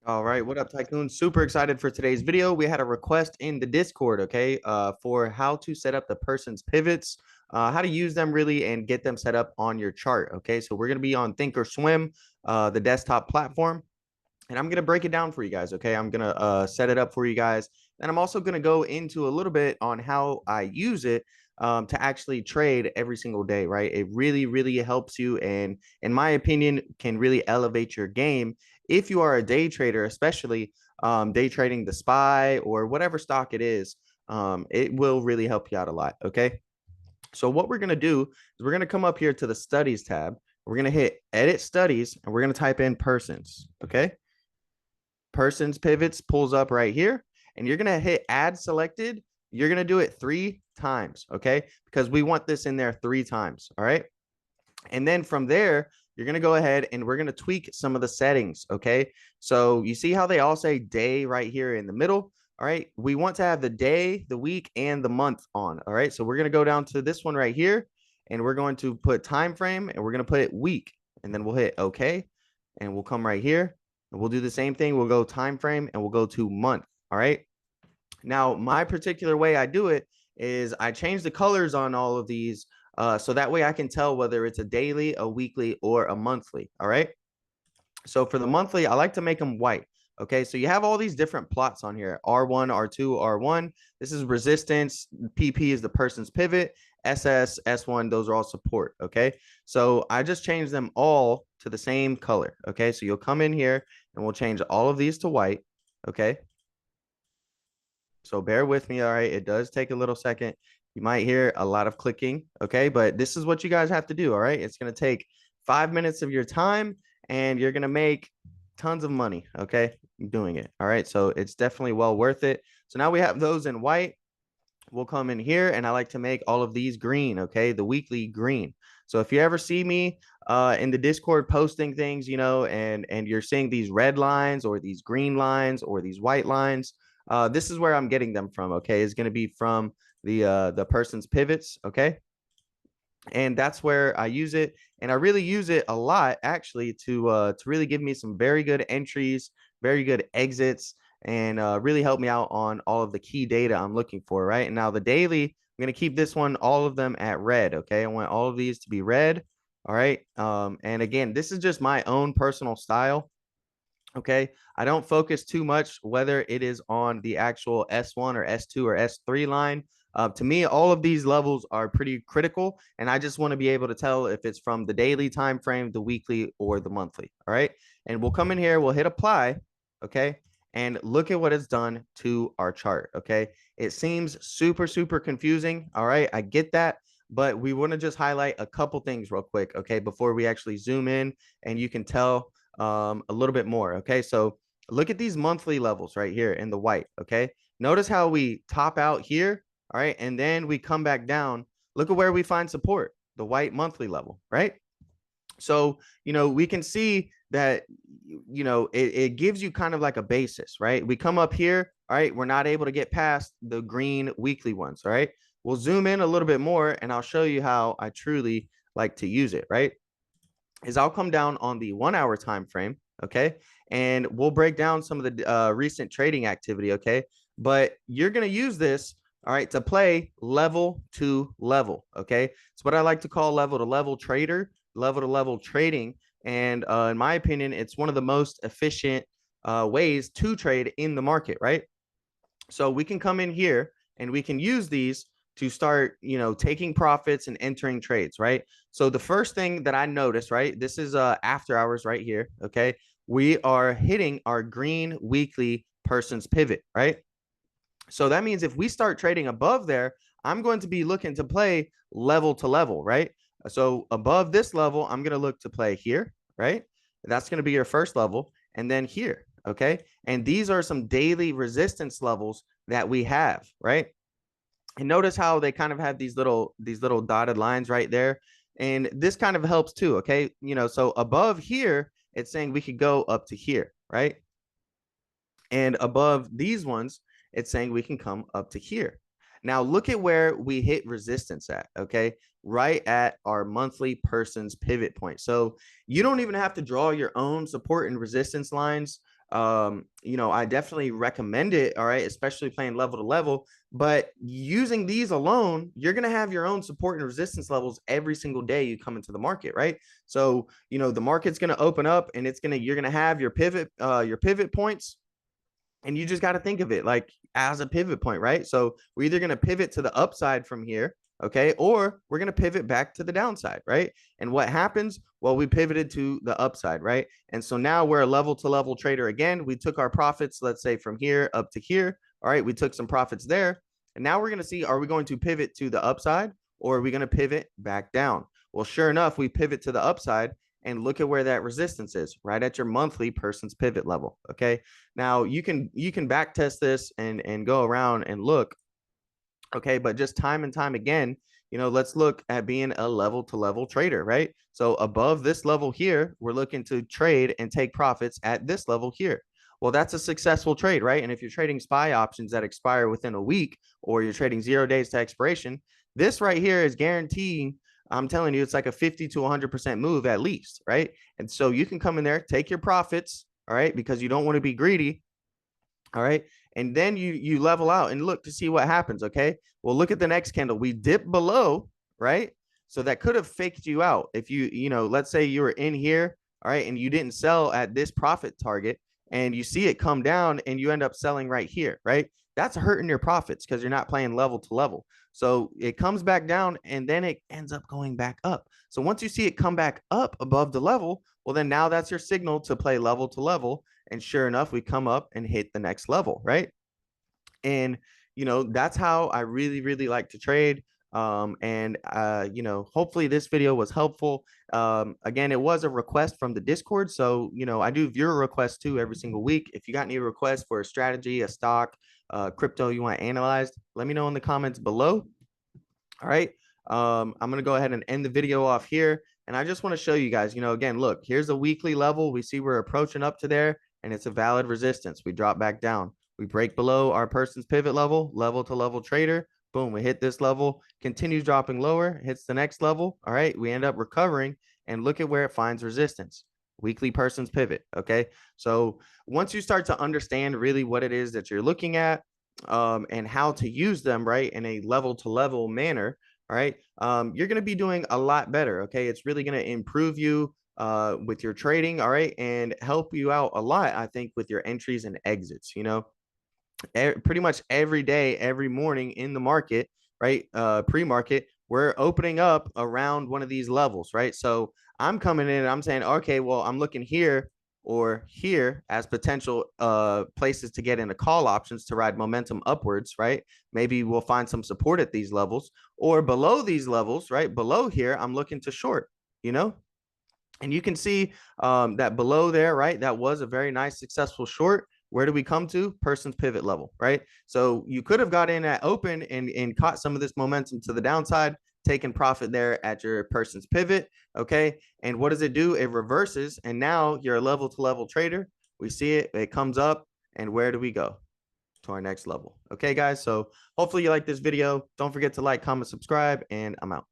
All right, what up, Tycoon? Super excited for today's video. We had a request in the Discord, okay, for how to set up the person's pivots, how to use them really and get them set up on your chart, okay? So we're going to be on Thinkorswim, the desktop platform, and I'm going to break it down for you guys, okay? I'm going to set it up for you guys, and I'm also going to go into a little bit on how I use it to actually trade every single day, right? It really, really helps you, and in my opinion, can really elevate your game if you are a day trader, especially day trading the SPY or whatever stock it is. It will really help you out a lot, okay? So what we're going to do is we're going to come up here to the studies tab. We're going to hit edit studies and we're going to type in persons, okay? Persons pivots pulls up right here, and you're going to hit add selected. You're going to do it 3 times, okay? Because we want this in there 3 times, all right? And then from there, you're going to go ahead and we're going to tweak some of the settings, okay? So you see how they all say day right here in the middle? All right, we want to have the day, the week, and the month on, all right? So we're going to go down to this one right here, and we're going to put time frame, and we're going to put it week, and then we'll hit okay, and we'll come right here, and we'll do the same thing. We'll go time frame, and we'll go to month, all right? Now, my particular way I do it is I change the colors on all of these so that way I can tell whether it's a daily, a weekly, or a monthly. All right. So for the monthly, I like to make them white. Okay, so you have all these different plots on here, R1, R2, R1. This is resistance. PP is the person's pivot. SS, S1, those are all support. Okay, so I just changed them all to the same color. Okay, so you'll come in here and we'll change all of these to white. Okay, so bear with me. All right, it does take a little second. You might hear a lot of clicking. Okay, but this is what you guys have to do. All right, it's going to take 5 minutes of your time and you're going to make tons of money. Okay, doing it. All right, so it's definitely well worth it. So now we have those in white. We'll come in here and I like to make all of these green. Okay, the weekly green. So if you ever see me in the Discord posting things, and you're seeing these red lines or these green lines or these white lines, this is where I'm getting them from. Okay, it's going to be from the person's pivots. Okay, and that's where I use it, and I really use it a lot actually to really give me some very good entries, very good exits, and really help me out on all of the key data I'm looking for. Right, and now the daily, I'm going to keep this one, all of them at red. Okay, I want all of these to be red. All right, and again, this is just my own personal style. Okay, I don't focus too much whether it is on the actual S1 or S2 or S3 line. To me, all of these levels are pretty critical, and I just want to be able to tell if it's from the daily time frame, the weekly, or the monthly. All right, and we'll come in here, we'll hit apply. Okay, and look at what it's done to our chart. Okay, it seems super, super confusing. All right, I get that, but we want to just highlight a couple things real quick. Okay, before we actually zoom in, and you can tell a little bit more. Okay, so look at these monthly levels right here in the white. Okay, notice how we top out here. All right, and then we come back down. Look at where we find support, the white monthly level, right? So, we can see that, it gives you kind of like a basis, right? We come up here, all right, we're not able to get past the green weekly ones, all right? We'll zoom in a little bit more and I'll show you how I truly like to use it, right? Is I'll come down on the 1 hour time frame, okay? And we'll break down some of the recent trading activity, okay? But you're going to use this, all right, to play level to level, okay? It's what I like to call level to level trader, level to level trading. And in my opinion, it's one of the most efficient ways to trade in the market, right? So we can come in here and we can use these to start, taking profits and entering trades, right? So the first thing that I noticed, right, this is after hours right here, okay? We are hitting our green weekly person's pivot, right? So that means if we start trading above there, I'm going to be looking to play level to level, right? So above this level, I'm going to look to play here, right? That's going to be your first level. And then here, okay? And these are some daily resistance levels that we have, right? And notice how they kind of have these little dotted lines right there. And this kind of helps too, okay? So above here, it's saying we could go up to here, right? And above these ones, it's saying we can come up to here. Now look at where we hit resistance at, okay? Right at our monthly person's pivot point. So you don't even have to draw your own support and resistance lines. you know, I definitely recommend it. All right, especially playing level to level. But using these alone, you're going to have your own support and resistance levels every single day you come into the market, right? So, you know, the market's going to open up and you're going to have your pivot points, and you just got to think of it like as a pivot point, right? So we're either going to pivot to the upside from here, okay, or we're going to pivot back to the downside, right? And what happens? Well, we pivoted to the upside, right? And so now we're a level to level trader again. We took our profits, let's say from here up to here. All right, we took some profits there. And now we're going to see, are we going to pivot to the upside, or are we going to pivot back down? Well, sure enough, we pivot to the upside, and look at where that resistance is, right at your monthly person's pivot level. Okay. Now you can back test this and go around and look. Okay, but just time and time again, you know, let's look at being a level to level trader, right? So above this level here, we're looking to trade and take profits at this level here. Well, that's a successful trade, right? And if you're trading SPY options that expire within a week, or you're trading 0 days to expiration, this right here is guaranteeing, I'm telling you, it's like a 50 to 100% move at least, right? And so you can come in there, take your profits, all right, because you don't want to be greedy. All right. And then you level out and look to see what happens. Okay. Well, look at the next candle. We dip below, right? So that could have faked you out. If you know, let's say you were in here, all right, and you didn't sell at this profit target, and you see it come down and you end up selling right here, right? That's hurting your profits because you're not playing level to level. So it comes back down and then it ends up going back up. So once you see it come back up above the level, well, then now that's your signal to play level to level. And sure enough, we come up and hit the next level, right? And, you know, that's how I really, really like to trade. You know, hopefully this video was helpful. Again, it was a request from the Discord. So, you know, I do viewer requests too every single week. If you got any requests for a strategy, a stock, crypto you want analyzed, let me know in the comments below. All right. I'm going to go ahead and end the video off here. And I just want to show you guys, you know, again, look, here's a weekly level. We see we're approaching up to there, and it's a valid resistance. We drop back down. We break below our person's pivot level, level to level trader. Boom, we hit this level, continues dropping lower, hits the next level. All right, we end up recovering, and look at where it finds resistance. Weekly person's pivot. Okay. So once you start to understand really what it is that you're looking at, and how to use them, right, in a level to level manner, all right, you're going to be doing a lot better. Okay. It's really going to improve you with your trading. All right. And help you out a lot, I think, with your entries and exits. You know, pretty much every day, every morning in the market, right? Pre-market, we're opening up around one of these levels, right? So I'm coming in and I'm saying, okay, well, I'm looking here or here as potential places to get into call options to ride momentum upwards, right? Maybe we'll find some support at these levels, or below these levels, right? Below here, I'm looking to short, you know? And you can see that below there, right? That was a very nice, successful short. Where do we come to? Person's pivot level, right? So you could have got in at open and caught some of this momentum to the downside, taken profit there at your person's pivot, okay? And what does it do? It reverses, and now you're a level to level trader. We see it, it comes up, and where do we go? To our next level. Okay, guys, so hopefully you like this video. Don't forget to like, comment, subscribe, and I'm out.